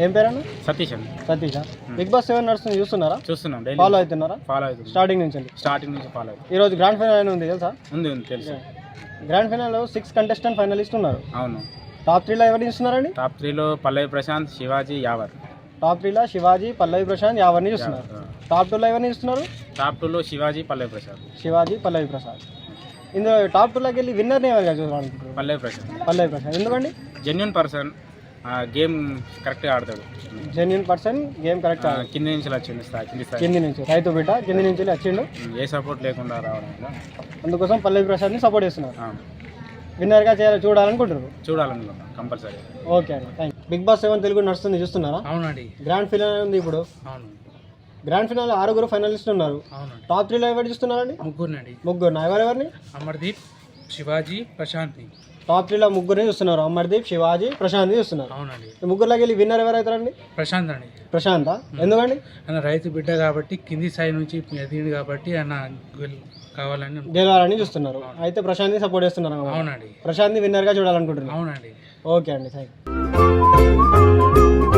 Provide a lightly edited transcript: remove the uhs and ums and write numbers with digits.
ఏం పేరన్నా? సతీష్ అండి. సతీషా? Big Boss 7 నడుస్తుంది, చూస్తున్నారా? చూస్తున్నాం, డైలీ ఫాలో అవుతున్నారా? ఫాలో అవుతుంది. స్టార్టింగ్ నుంచి ఫాలో అవుతుంది. ఈరోజు గ్రాండ్ ఫైనల్ అని ఉంది తెలుసా? ఉంది తెలుసు. గ్రాండ్ ఫైనల్లో 6 కంటెస్టెంట్ ఫైనలిస్ట్ ఉన్నారు. అవును. టాప్ 3లో ఎవరిని చూస్తున్నారండి? టాప్ 3లో పల్లవి ప్రశాంత్, శివాజీ, యావర్. టాప్ 3లో శివాజీ, పల్లవి ప్రశాంత్, యావర్ని చూస్తున్నారు. టాప్ 2లో ఎవరిని చూస్తున్నారు? టాప్ 2లో శివాజీ, పల్లవి ప్రశాంత్. శివాజీ, పల్లవి ప్రసాద్. ఇందులో టాప్ 2లోకి వెళ్ళి విన్నర్ని ఎవరిగా చూడాలనుకుంటారు? పల్లవి ప్రశాంత్. పల్లవి ప్రసాద్. ఎందుకండి? జెన్యున్ పర్సన్, గేమ్ కరెక్ట్గా ఆడతాడు. Genuine person, game correct. కింది నుంచి వచ్చింది, కింది నుంచి రైతు బిడ్డ కింది నుంచి వచ్చిండు. ఏ సపోర్ట్ లేకుండా రావడం వల్ల అందుకోసం పల్లవి ప్రసాద్ని సపోర్ట్ చేస్తున్నారు. విన్నర్గా చూడాలనుకుంటారు. చూడాలనుకుంటున్నాం కంపల్సరీ. ఓకే అండి, thank you. Bigg Boss 7 Telugu నడుస్తుంది, చూస్తున్నారా? అవునండి. గ్రాండ్ ఫినాల్ ఉంది ఇప్పుడు. అవును. గ్రాండ్ ఫినాల్ 6 ఫైనలిస్టులు ఉన్నారు. అవునండి. టాప్ 3లో ఎవరు చూస్తున్నారండి? ముగ్గురు. ఎవరెవరిని? అమర్దీప్, శివాజీ, ప్రశాంత్ని. టాప్ 3లో ముగ్గురిని చూస్తున్నారు. అమర్దీప్, శివాజీ, ప్రశాంత్ని చూస్తున్నారు. అవునండి. ఈ ముగ్గురులోకి వెళ్ళి విన్నర్ ఎవరైతారండి? ప్రశాంత్ అండి. ప్రశాంత. ఎందుకండి? ఆయన రైతు బిడ్డ కాబట్టి కింది స్థాయి నుంచి ఎదిగింది కాబట్టి ఆయన కావాలని గెలవాలని చూస్తున్నారు. అయితే ప్రశాంత్ని సపోర్ట్ చేస్తున్నారు. అవునండి. ప్రశాంత్ని విన్నర్గా చూడాలనుకుంటున్నారు. అవునండి. ఓకే అండి, థ్యాంక్ యూ.